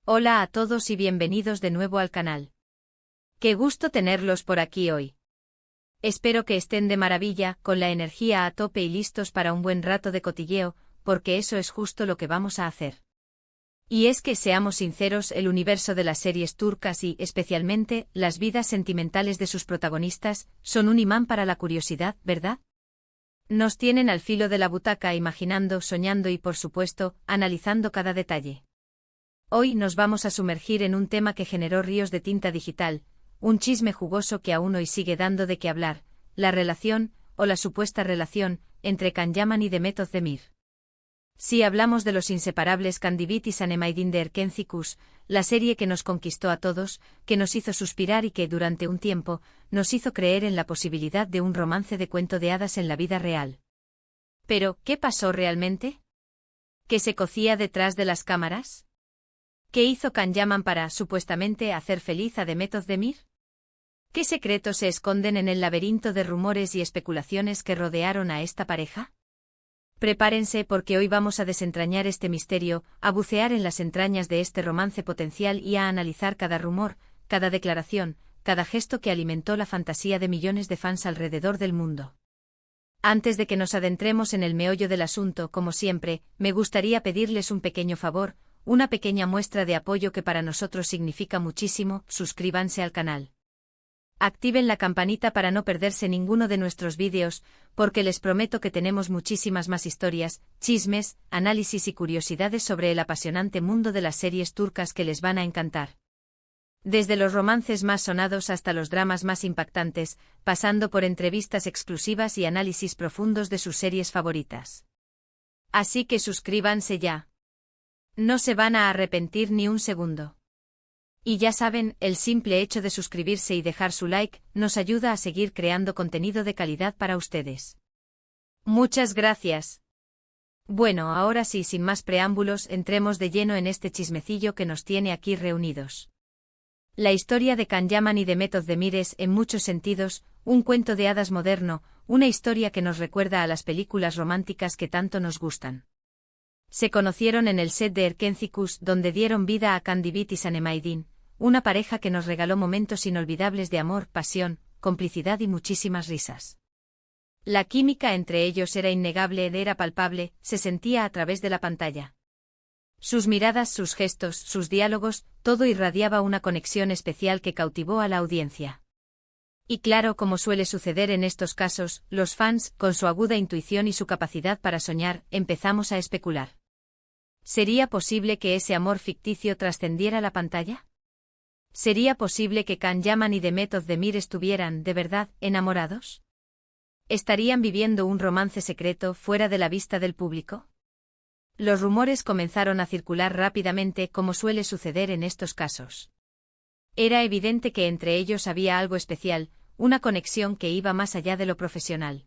Hola a todos y bienvenidos de nuevo al canal. Qué gusto tenerlos por aquí hoy. Espero que estén de maravilla, con la energía a tope y listos para un buen rato de cotilleo, porque eso es justo lo que vamos a hacer. Y es que, seamos sinceros, el universo de las series turcas y, especialmente, las vidas sentimentales de sus protagonistas, son un imán para la curiosidad, ¿verdad? Nos tienen al filo de la butaca imaginando, soñando y, por supuesto, analizando cada detalle. Hoy nos vamos a sumergir en un tema que generó ríos de tinta digital, un chisme jugoso que aún hoy sigue dando de qué hablar, la relación, o la supuesta relación, entre Can Yaman y Demet Özdemir. Sí, hablamos de los inseparables Candivit y Sanem de Erkencikus, la serie que nos conquistó a todos, que nos hizo suspirar y que, durante un tiempo, nos hizo creer en la posibilidad de un romance de cuento de hadas en la vida real. Pero, ¿qué pasó realmente? ¿Qué se cocía detrás de las cámaras? ¿Qué hizo Can Yaman para, supuestamente, hacer feliz a Demet Özdemir? ¿Qué secretos se esconden en el laberinto de rumores y especulaciones que rodearon a esta pareja? Prepárense porque hoy vamos a desentrañar este misterio, a bucear en las entrañas de este romance potencial y a analizar cada rumor, cada declaración, cada gesto que alimentó la fantasía de millones de fans alrededor del mundo. Antes de que nos adentremos en el meollo del asunto, como siempre, me gustaría pedirles un pequeño favor, una pequeña muestra de apoyo que para nosotros significa muchísimo. Suscríbanse al canal. Activen la campanita para no perderse ninguno de nuestros vídeos, porque les prometo que tenemos muchísimas más historias, chismes, análisis y curiosidades sobre el apasionante mundo de las series turcas que les van a encantar. Desde los romances más sonados hasta los dramas más impactantes, pasando por entrevistas exclusivas y análisis profundos de sus series favoritas. Así que suscríbanse ya. No se van a arrepentir ni un segundo. Y ya saben, el simple hecho de suscribirse y dejar su like nos ayuda a seguir creando contenido de calidad para ustedes. Muchas gracias. Bueno, ahora sí, sin más preámbulos, entremos de lleno en este chismecillo que nos tiene aquí reunidos. La historia de Can Yaman y Demet Özdemir es, en muchos sentidos, un cuento de hadas moderno, una historia que nos recuerda a las películas románticas que tanto nos gustan. Se conocieron en el set de Erkencikus, donde dieron vida a Candivit y Sanem, una pareja que nos regaló momentos inolvidables de amor, pasión, complicidad y muchísimas risas. La química entre ellos era innegable, era palpable, se sentía a través de la pantalla. Sus miradas, sus gestos, sus diálogos, todo irradiaba una conexión especial que cautivó a la audiencia. Y claro, como suele suceder en estos casos, los fans, con su aguda intuición y su capacidad para soñar, empezamos a especular. ¿Sería posible que ese amor ficticio trascendiera la pantalla? ¿Sería posible que Can Yaman y Demet Özdemir estuvieran, de verdad, enamorados? ¿Estarían viviendo un romance secreto fuera de la vista del público? Los rumores comenzaron a circular rápidamente, como suele suceder en estos casos. Era evidente que entre ellos había algo especial, una conexión que iba más allá de lo profesional.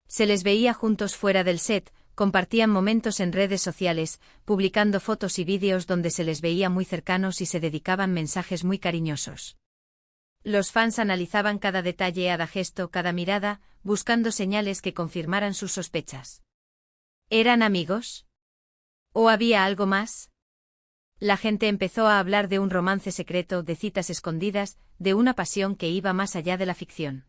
Se les veía juntos fuera del set, compartían momentos en redes sociales, publicando fotos y vídeos donde se les veía muy cercanos y se dedicaban mensajes muy cariñosos. Los fans analizaban cada detalle, cada gesto, cada mirada, buscando señales que confirmaran sus sospechas. ¿Eran amigos? ¿O había algo más? La gente empezó a hablar de un romance secreto, de citas escondidas, de una pasión que iba más allá de la ficción.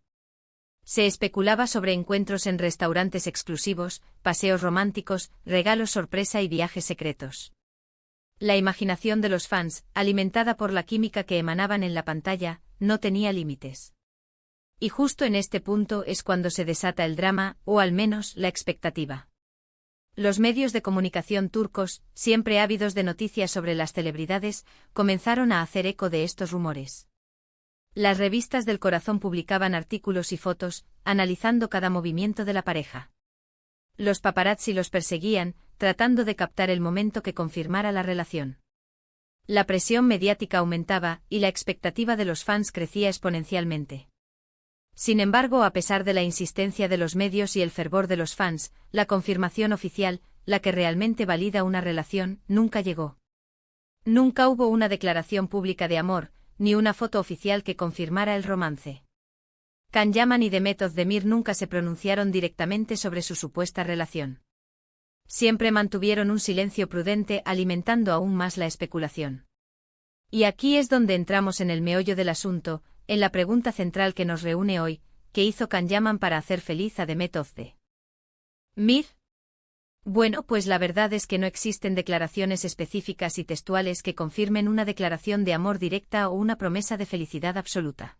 Se especulaba sobre encuentros en restaurantes exclusivos, paseos románticos, regalos sorpresa y viajes secretos. La imaginación de los fans, alimentada por la química que emanaban en la pantalla, no tenía límites. Y justo en este punto es cuando se desata el drama, o al menos la expectativa. Los medios de comunicación turcos, siempre ávidos de noticias sobre las celebridades, comenzaron a hacer eco de estos rumores. Las revistas del corazón publicaban artículos y fotos, analizando cada movimiento de la pareja. Los paparazzi los perseguían, tratando de captar el momento que confirmara la relación. La presión mediática aumentaba, y la expectativa de los fans crecía exponencialmente. Sin embargo, a pesar de la insistencia de los medios y el fervor de los fans, la confirmación oficial, la que realmente valida una relación, nunca llegó. Nunca hubo una declaración pública de amor, ni una foto oficial que confirmara el romance. Can Yaman y Demet Özdemir nunca se pronunciaron directamente sobre su supuesta relación. Siempre mantuvieron un silencio prudente, alimentando aún más la especulación. Y aquí es donde entramos en el meollo del asunto, en la pregunta central que nos reúne hoy: ¿qué hizo Can Yaman para hacer feliz a Demet Özdemir? Bueno, pues la verdad es que no existen declaraciones específicas y textuales que confirmen una declaración de amor directa o una promesa de felicidad absoluta.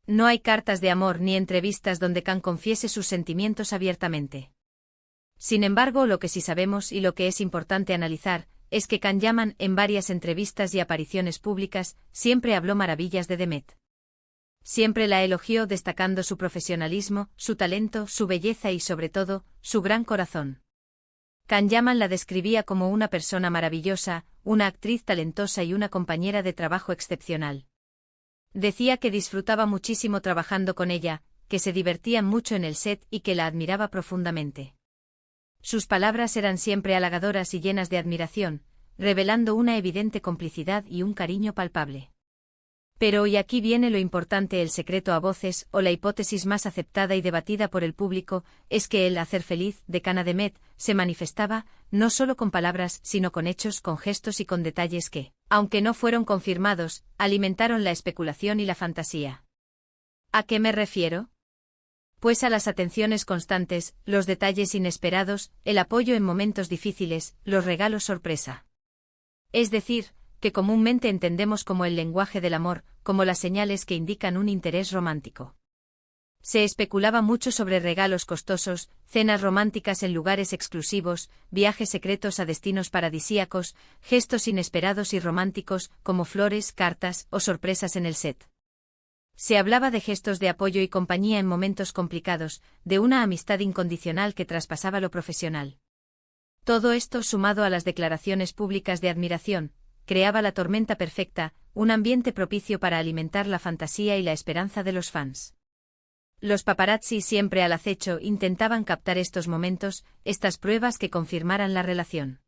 No hay cartas de amor ni entrevistas donde Can confiese sus sentimientos abiertamente. Sin embargo, lo que sí sabemos y lo que es importante analizar es que Can Yaman, en varias entrevistas y apariciones públicas, siempre habló maravillas de Demet. Siempre la elogió, destacando su profesionalismo, su talento, su belleza y sobre todo, su gran corazón. Can Yaman la describía como una persona maravillosa, una actriz talentosa y una compañera de trabajo excepcional. Decía que disfrutaba muchísimo trabajando con ella, que se divertían mucho en el set y que la admiraba profundamente. Sus palabras eran siempre halagadoras y llenas de admiración, revelando una evidente complicidad y un cariño palpable. Pero y aquí viene lo importante: el secreto a voces, o la hipótesis más aceptada y debatida por el público, es que el hacer feliz de Can a Demet se manifestaba, no solo con palabras, sino con hechos, con gestos y con detalles que, aunque no fueron confirmados, alimentaron la especulación y la fantasía. ¿A qué me refiero? Pues a las atenciones constantes, los detalles inesperados, el apoyo en momentos difíciles, los regalos sorpresa. Es decir, que comúnmente entendemos como el lenguaje del amor, como las señales que indican un interés romántico. Se especulaba mucho sobre regalos costosos, cenas románticas en lugares exclusivos, viajes secretos a destinos paradisíacos, gestos inesperados y románticos, como flores, cartas o sorpresas en el set. Se hablaba de gestos de apoyo y compañía en momentos complicados, de una amistad incondicional que traspasaba lo profesional. Todo esto, sumado a las declaraciones públicas de admiración, creaba la tormenta perfecta, un ambiente propicio para alimentar la fantasía y la esperanza de los fans. Los paparazzi, siempre al acecho, intentaban captar estos momentos, estas pruebas que confirmaran la relación.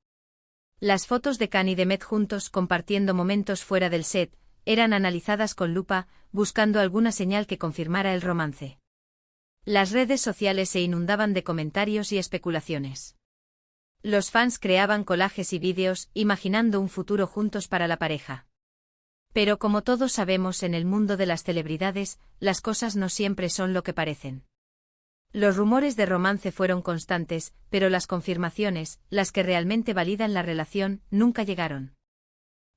Las fotos de Can y Demet juntos, compartiendo momentos fuera del set, eran analizadas con lupa, buscando alguna señal que confirmara el romance. Las redes sociales se inundaban de comentarios y especulaciones. Los fans creaban collages y vídeos, imaginando un futuro juntos para la pareja. Pero como todos sabemos, en el mundo de las celebridades, las cosas no siempre son lo que parecen. Los rumores de romance fueron constantes, pero las confirmaciones, las que realmente validan la relación, nunca llegaron.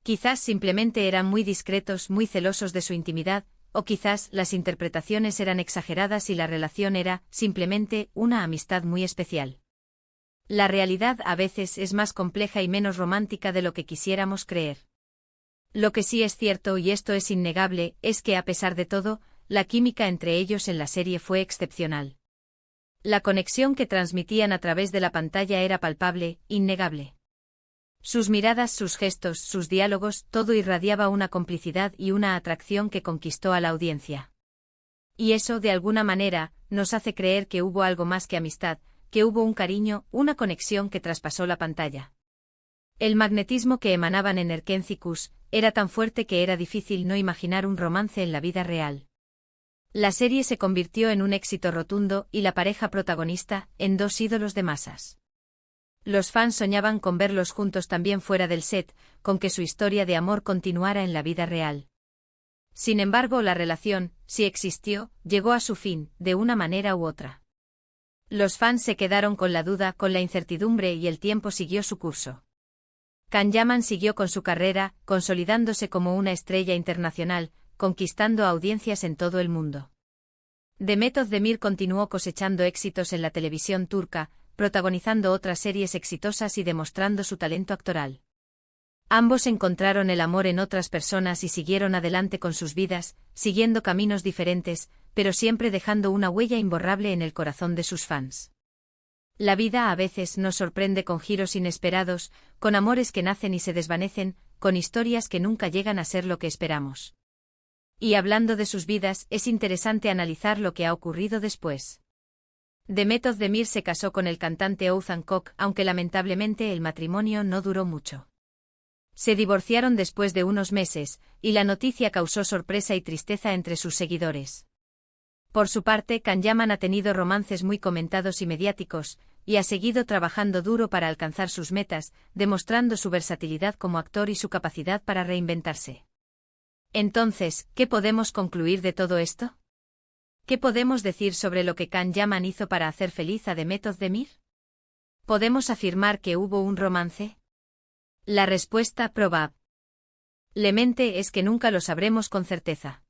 Quizás simplemente eran muy discretos, muy celosos de su intimidad, o quizás las interpretaciones eran exageradas y la relación era, simplemente, una amistad muy especial. La realidad a veces es más compleja y menos romántica de lo que quisiéramos creer. Lo que sí es cierto, y esto es innegable, es que a pesar de todo, la química entre ellos en la serie fue excepcional. La conexión que transmitían a través de la pantalla era palpable, innegable. Sus miradas, sus gestos, sus diálogos, todo irradiaba una complicidad y una atracción que conquistó a la audiencia. Y eso, de alguna manera, nos hace creer que hubo algo más que amistad, que hubo un cariño, una conexión que traspasó la pantalla. El magnetismo que emanaban en Erkencikus era tan fuerte que era difícil no imaginar un romance en la vida real. La serie se convirtió en un éxito rotundo y la pareja protagonista, en dos ídolos de masas. Los fans soñaban con verlos juntos también fuera del set, con que su historia de amor continuara en la vida real. Sin embargo, la relación, si existió, llegó a su fin, de una manera u otra. Los fans se quedaron con la duda, con la incertidumbre, y el tiempo siguió su curso. Can Yaman siguió con su carrera, consolidándose como una estrella internacional, conquistando audiencias en todo el mundo. Demet Özdemir continuó cosechando éxitos en la televisión turca, protagonizando otras series exitosas y demostrando su talento actoral. Ambos encontraron el amor en otras personas y siguieron adelante con sus vidas, siguiendo caminos diferentes, pero siempre dejando una huella imborrable en el corazón de sus fans. La vida a veces nos sorprende con giros inesperados, con amores que nacen y se desvanecen, con historias que nunca llegan a ser lo que esperamos. Y hablando de sus vidas, es interesante analizar lo que ha ocurrido después. Demet Özdemir se casó con el cantante Oğuzhan Koç, aunque lamentablemente el matrimonio no duró mucho. Se divorciaron después de unos meses, y la noticia causó sorpresa y tristeza entre sus seguidores. Por su parte, Can Yaman ha tenido romances muy comentados y mediáticos, y ha seguido trabajando duro para alcanzar sus metas, demostrando su versatilidad como actor y su capacidad para reinventarse. Entonces, ¿qué podemos concluir de todo esto? ¿Qué podemos decir sobre lo que Can Yaman hizo para hacer feliz a Demet Özdemir? ¿Podemos afirmar que hubo un romance? La respuesta probablemente es que nunca lo sabremos con certeza.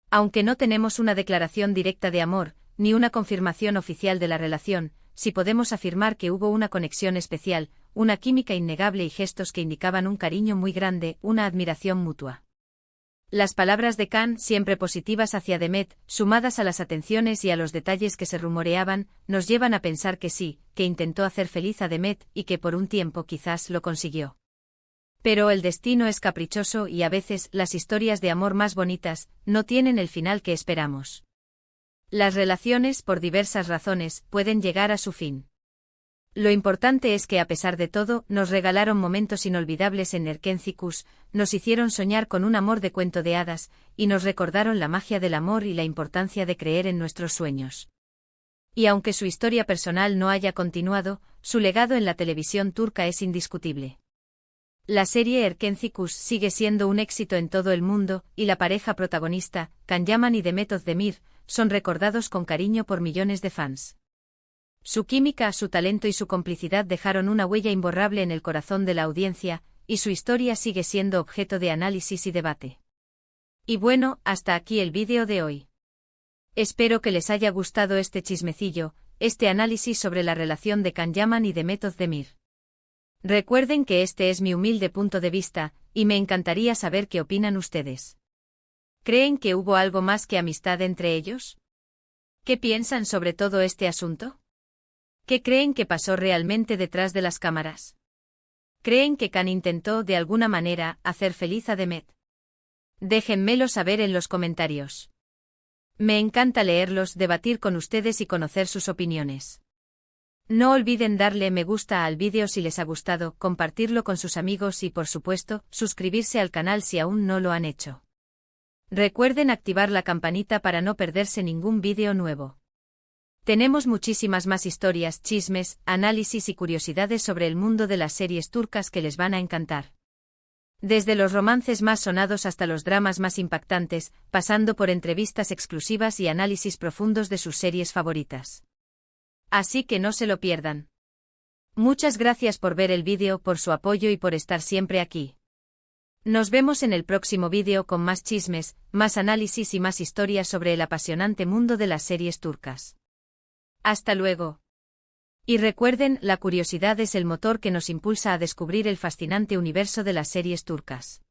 Aunque no tenemos una declaración directa de amor, ni una confirmación oficial de la relación, sí podemos afirmar que hubo una conexión especial, una química innegable y gestos que indicaban un cariño muy grande, una admiración mutua. Las palabras de Can, siempre positivas hacia Demet, sumadas a las atenciones y a los detalles que se rumoreaban, nos llevan a pensar que sí, que intentó hacer feliz a Demet y que por un tiempo quizás lo consiguió. Pero el destino es caprichoso y a veces las historias de amor más bonitas no tienen el final que esperamos. Las relaciones, por diversas razones, pueden llegar a su fin. Lo importante es que a pesar de todo, nos regalaron momentos inolvidables en Erkencikus, nos hicieron soñar con un amor de cuento de hadas, y nos recordaron la magia del amor y la importancia de creer en nuestros sueños. Y aunque su historia personal no haya continuado, su legado en la televisión turca es indiscutible. La serie Erkencikus sigue siendo un éxito en todo el mundo, y la pareja protagonista, Can Yaman y Demet Özdemir, son recordados con cariño por millones de fans. Su química, su talento y su complicidad dejaron una huella imborrable en el corazón de la audiencia, y su historia sigue siendo objeto de análisis y debate. Y bueno, hasta aquí el vídeo de hoy. Espero que les haya gustado este chismecillo, este análisis sobre la relación de Can Yaman y Demet Özdemir. Recuerden que este es mi humilde punto de vista, y me encantaría saber qué opinan ustedes. ¿Creen que hubo algo más que amistad entre ellos? ¿Qué piensan sobre todo este asunto? ¿Qué creen que pasó realmente detrás de las cámaras? ¿Creen que Can intentó, de alguna manera, hacer feliz a Demet? Déjenmelo saber en los comentarios. Me encanta leerlos, debatir con ustedes y conocer sus opiniones. No olviden darle me gusta al vídeo si les ha gustado, compartirlo con sus amigos y, por supuesto, suscribirse al canal si aún no lo han hecho. Recuerden activar la campanita para no perderse ningún vídeo nuevo. Tenemos muchísimas más historias, chismes, análisis y curiosidades sobre el mundo de las series turcas que les van a encantar. Desde los romances más sonados hasta los dramas más impactantes, pasando por entrevistas exclusivas y análisis profundos de sus series favoritas. Así que no se lo pierdan. Muchas gracias por ver el vídeo, por su apoyo y por estar siempre aquí. Nos vemos en el próximo vídeo con más chismes, más análisis y más historias sobre el apasionante mundo de las series turcas. Hasta luego. Y recuerden, la curiosidad es el motor que nos impulsa a descubrir el fascinante universo de las series turcas.